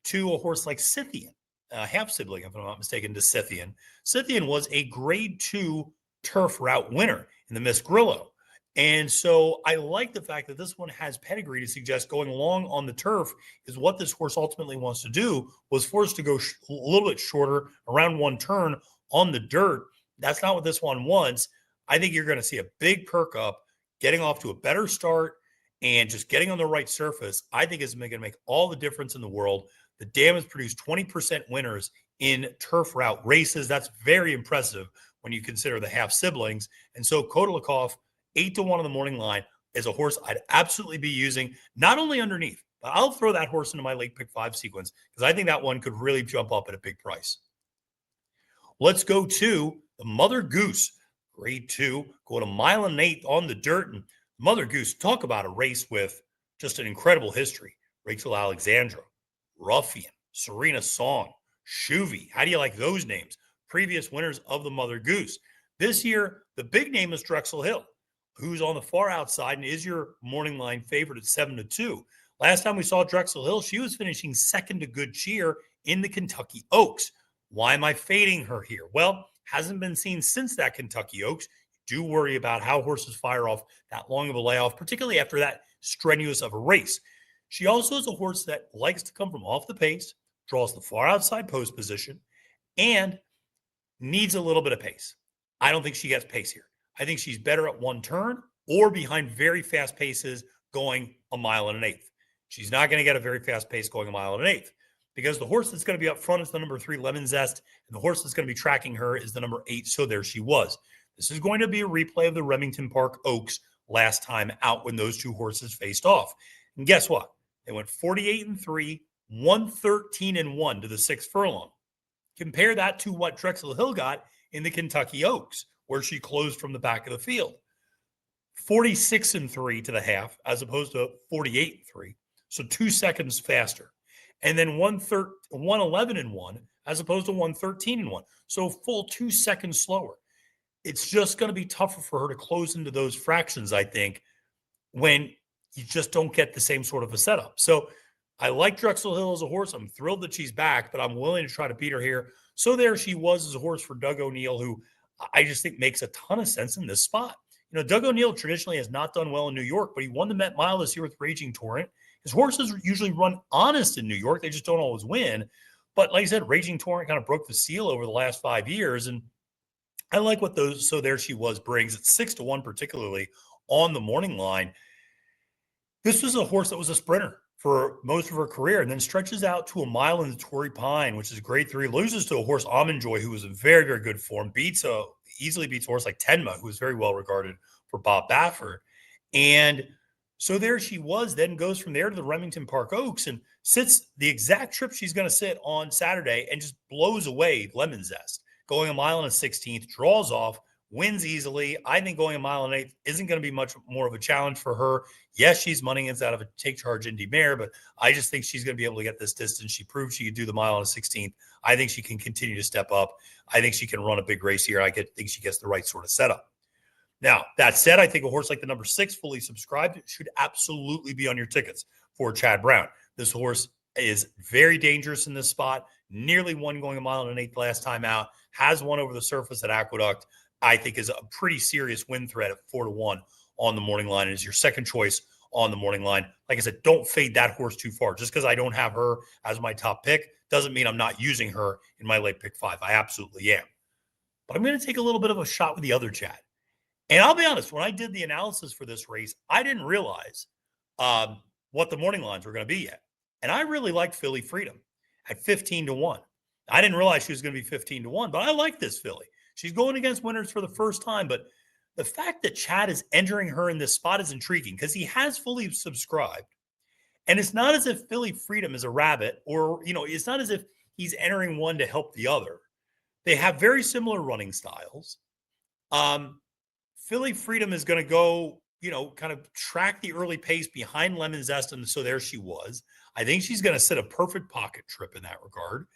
to a horse like Scythian, half sibling, if I'm not mistaken, to Scythian. Scythian was a grade 2 turf route winner in the Miss Grillo. And so I like the fact that this one has pedigree to suggest going long on the turf is what this horse ultimately wants to do, was forced to go a little bit shorter, around one turn on the dirt. That's not what this one wants. I think you're going to see a big perk up, getting off to a better start and just getting on the right surface. I think is going to make all the difference in the world. The dam has produced 20% winners in turf route races. That's very impressive when you consider the half siblings. And so Kotelakov, 8-1 on the morning line, is a horse I'd absolutely be using, not only underneath, but I'll throw that horse into my late pick 5 sequence because I think that one could really jump up at a big price. Let's go to the Mother Goose, grade 2, going a mile and 1/8 on the dirt. And Mother Goose, talk about a race with just an incredible history. Rachel Alexandra, Ruffian, Serena Song, Shuvi. How do you like those names? Previous winners of the Mother Goose. This year, the big name is Drexel Hill, who's on the far outside and is your morning line favorite at 7-2. Last time we saw Drexel Hill, she was finishing second to Good Cheer in the Kentucky Oaks. Why am I fading her here? Well, hasn't been seen since that Kentucky Oaks. Do worry about how horses fire off that long of a layoff, particularly after that strenuous of a race. She also is a horse that likes to come from off the pace, draws the far outside post position, and needs a little bit of pace. I don't think she gets pace here. I think she's better at one turn or behind very fast paces going a mile and 1/8. She's not going to get a very fast pace going a mile and 1/8 because the horse that's going to be up front is the number 3 Lemon Zest, and the horse that's going to be tracking her is the number 8. So there she was. This is going to be a replay of the Remington Park Oaks last time out when those two horses faced off. And guess what? They went 48-3, 113-1 to the 6th furlong. Compare that to what Drexel Hill got in the Kentucky Oaks, where she closed from the back of the field. 46-3 to the half, as opposed to 48-3. So 2 seconds faster. And then 111-1, as opposed to 113-1. So full 2 seconds slower. It's just going to be tougher for her to close into those fractions, I think, when you just don't get the same sort of a setup. So I like Drexel Hill as a horse. I'm thrilled that she's back, but I'm willing to try to beat her here. So there she was as a horse for Doug O'Neill, who I just think makes a ton of sense in this spot. You know, Doug O'Neill traditionally has not done well in New York, but he won the Met Mile this year with Raging Torrent. His horses usually run honest in New York. They just don't always win. But like I said, Raging Torrent kind of broke the seal over the last 5 years. And I like what those So there she was brings. It's 6-1, particularly on the morning line. This was a horse that was a sprinter for most of her career and then stretches out to a mile in the Torrey Pine, which is grade 3, loses to a horse, Almond Joy, who was in very, very good form, easily beats a horse like Tenma, who was very well regarded for Bob Baffert. And so there she was, then goes from there to the Remington Park Oaks and sits the exact trip she's going to sit on Saturday and just blows away Lemon Zest, going a mile and a 16th, draws off, wins easily. I think going a mile and 1/8 isn't going to be much more of a challenge for her. Yes, she's money inside of a take charge Indy mare, but I just think she's going to be able to get this distance. She proved she could do the mile and a 16th. I think she can continue to step up. I think she can run a big race here. I think she gets the right sort of setup. Now, that said, I think a horse like the number 6, Fully Subscribed, should absolutely be on your tickets for Chad Brown. This horse is very dangerous in this spot. Nearly won going a mile and 1/8 last time out. Has won over the surface at Aqueduct. I think is a pretty serious win threat at 4-1 on the morning line. It is your second choice on the morning line. Like I said, don't fade that horse too far. Just because I don't have her as my top pick doesn't mean I'm not using her in my late pick 5. I absolutely am. But I'm going to take a little bit of a shot with the other Chad. And I'll be honest, when I did the analysis for this race, I didn't realize what the morning lines were going to be yet. And I really liked Philly Freedom at 15-1. I didn't realize she was going to be 15-1, but I like this filly. She's going against winners for the first time, but the fact that Chad is entering her in this spot is intriguing because he has Fully Subscribed. And it's not as if Philly Freedom is a rabbit or, it's not as if he's entering one to help the other. They have very similar running styles. Philly Freedom is going to go, kind of track the early pace behind Lemon Zest, and so there she was. I think she's going to set a perfect pocket trip in that regard.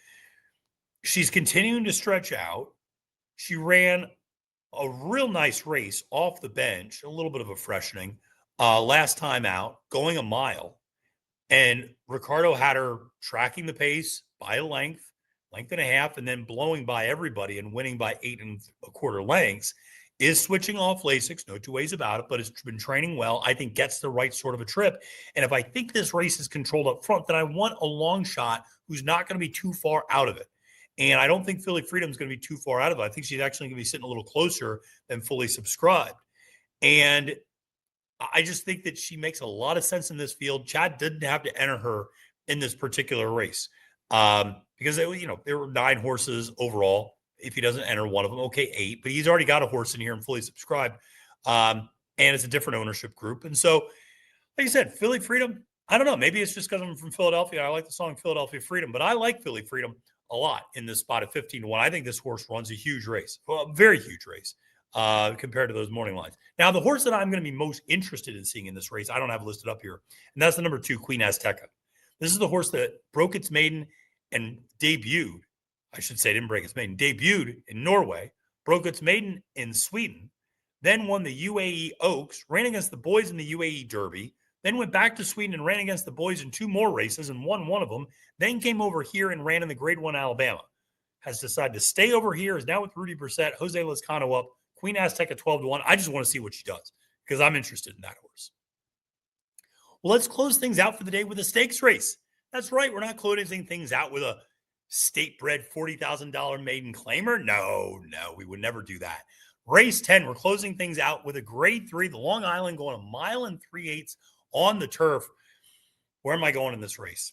She's continuing to stretch out. She ran a real nice race off the bench, a little bit of a freshening last time out, going a mile. And Ricardo had her tracking the pace by a length and a half, and then blowing by everybody and winning by 8 1/4 lengths. Is switching off Lasix, no two ways about it, but has been training well. I think gets the right sort of a trip. And if I think this race is controlled up front, then I want a long shot who's not going to be too far out of it. And I don't think Philly Freedom is going to be too far out of it. I think she's actually going to be sitting a little closer than Fully Subscribed. And I just think that she makes a lot of sense in this field. Chad didn't have to enter her in this particular race. Because there were 9 horses overall. If he doesn't enter one of them, okay, 8. But he's already got a horse in here and fully subscribed. And it's a different ownership group. And so, like you said, Philly Freedom, I don't know. Maybe it's just because I'm from Philadelphia. I like the song Philadelphia Freedom, but I like Philly Freedom a lot in this spot at 15-1. I think this horse runs a huge race, well, a very huge race compared to those morning lines. Now, the horse that I'm going to be most interested in seeing in this race, I don't have listed up here, and that's the number 2, Queen Azteca. This is the horse that broke its maiden and debuted. I should say didn't break its maiden, debuted in Norway, broke its maiden in Sweden, then won the UAE Oaks, ran against the boys in the UAE Derby, then went back to Sweden and ran against the boys in 2 more races and won one of them, then came over here and ran in the Grade 1 Alabama. Has decided to stay over here, is now with Rudy Brissett, Jose Lezcano up, Queen Azteca 12-1. I just want to see what she does because I'm interested in that horse. Well, let's close things out for the day with a stakes race. That's right. We're not closing things out with a state-bred $40,000 maiden claimer. No, we would never do that. Race 10, we're closing things out with a Grade 3, the Long Island, going 1 mile and 3/8 on the turf. Where am I going in this race?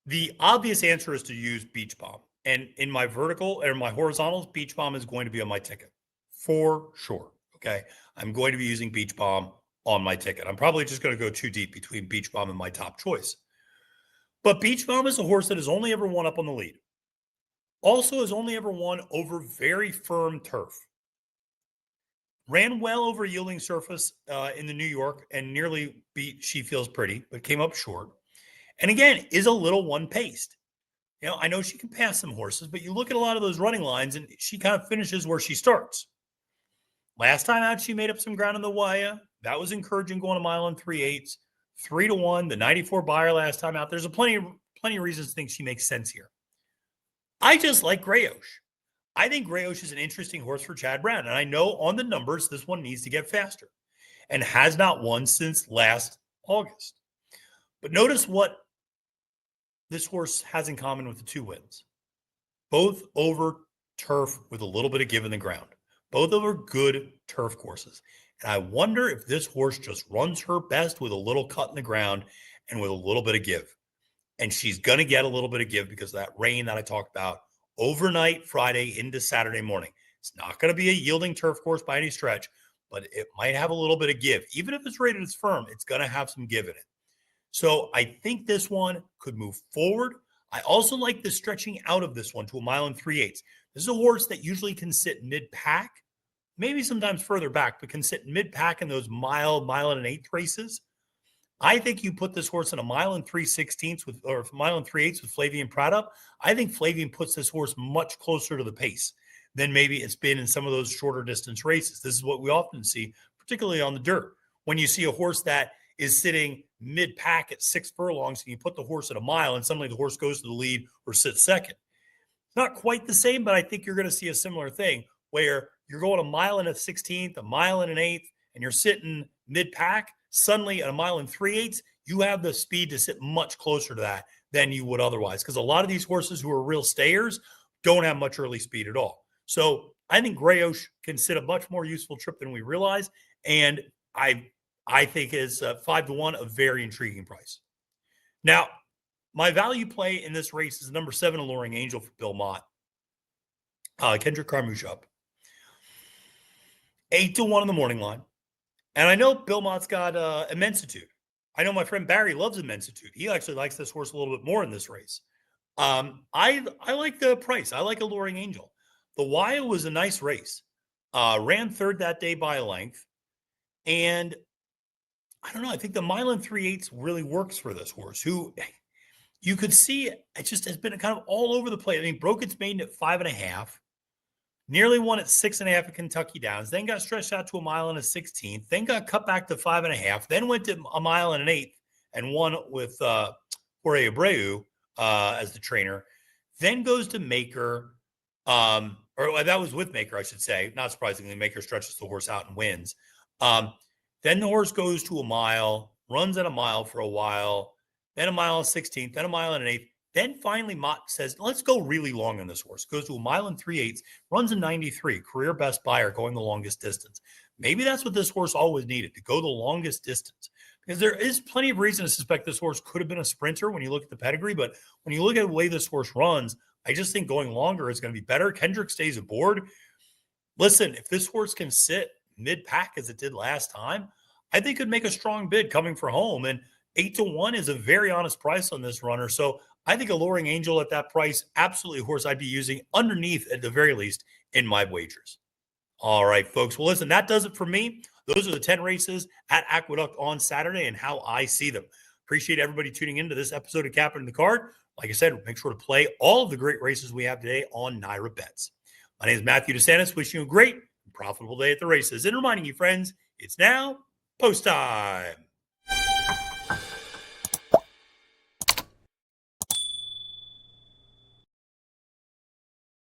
The obvious answer is to use Beach Bomb. And in my vertical or my horizontals, Beach Bomb is going to be on my ticket for sure. Okay. I'm going to be using Beach Bomb on my ticket. I'm probably just going to go too deep between Beach Bomb and my top choice. But Beach Bomb is a horse that has only ever won up on the lead. Also has only ever won over very firm turf. Ran well over yielding surface in the New York and nearly beat She Feels Pretty, but came up short. And again, is a little one-paced. I know she can pass some horses, but you look at a lot of those running lines and she kind of finishes where she starts. Last time out, she made up some ground in the Dwyer. That was encouraging, going 1 mile and 3/8, 3-1. The 94 buyer last time out. There's plenty of reasons to think she makes sense here. I just like Grayosh. I think Grayosh is an interesting horse for Chad Brown. And I know on the numbers, this one needs to get faster and has not won since last August. But notice what this horse has in common with the 2 wins. Both over turf with a little bit of give in the ground. Both over good turf courses. And I wonder if this horse just runs her best with a little cut in the ground and with a little bit of give. And she's going to get a little bit of give because of that rain that I talked about overnight Friday into Saturday morning. It's not going to be a yielding turf course by any stretch, but it might have a little bit of give. Even if it's rated as firm, it's going to have some give in it. So I think this one could move forward. I also like the stretching out of this one to 1 mile and 3/8. This is a horse that usually can sit mid-pack, maybe sometimes further back, but can sit mid-pack in those mile and 1/8 races. I think you put this horse in 1 mile and 3/16 or 1 mile and 3/8 with Flavien Prat. I think Flavien puts this horse much closer to the pace than maybe it's been in some of those shorter distance races. This is what we often see, particularly on the dirt. When you see a horse that is sitting mid-pack at 6 furlongs and you put the horse at 1 mile and suddenly the horse goes to the lead or sits second. It's not quite the same, but I think you're going to see a similar thing where you're going 1 mile and a 16th, 1 mile and an 1/8, and you're sitting mid-pack. Suddenly at 1 mile and 3/8, you have the speed to sit much closer to that than you would otherwise. Because a lot of these horses who are real stayers don't have much early speed at all. So I think Grayosh can sit a much more useful trip than we realize. And I think is 5-1, a very intriguing price. Now, my value play in this race is number 7, Alluring Angel for Bill Mott. Kendrick Carmouche up. 8-1 on the morning line. And I know Bill Mott's got Immensitude. I know my friend Barry loves Immensitude. He actually likes this horse a little bit more in this race. I like the price. I like Alluring Angel. The Dwyer was a nice race. Ran third that day by a length. And I don't know. I think the 1 mile and 3/8 really works for this horse, who you could see it just has been kind of all over the place. I mean, broke its maiden at 5.5, nearly won at 6.5 at Kentucky Downs, then got stretched out to 1 mile and a 16th, then got cut back to 5.5, then went to 1 mile and an 1/8 and won with Jorge Abreu as the trainer, then goes to Maker, or that was with Maker, I should say. Not surprisingly, Maker stretches the horse out and wins. Then the horse goes to 1 mile, runs at 1 mile for a while, then 1 mile and 16th, then 1 mile and an 1/8. Then finally Mott says, let's go really long on this horse. Goes to 1 mile and 3/8, runs a 93, career best buyer going the longest distance. Maybe that's what this horse always needed, to go the longest distance. because there is plenty of reason to suspect this horse could have been a sprinter when you look at the pedigree. But when you look at the way this horse runs, I just think going longer is going to be better. Kendrick stays aboard. Listen, if this horse can sit mid-pack as it did last time, I think could make a strong bid coming for home. And 8-1 is a very honest price on this runner. So I think Alluring Angel at that price, absolutely a horse I'd be using underneath at the very least in my wagers. All right, folks. Well, listen, that does it for me. Those are the 10 races at Aqueduct on Saturday and how I see them. Appreciate everybody tuning into this episode of Capping the Card. Like I said, make sure to play all of the great races we have today on NYRA Bets. My name is Matthew DeSantis. Wishing you a great and profitable day at the races. And reminding you, friends, it's now post time.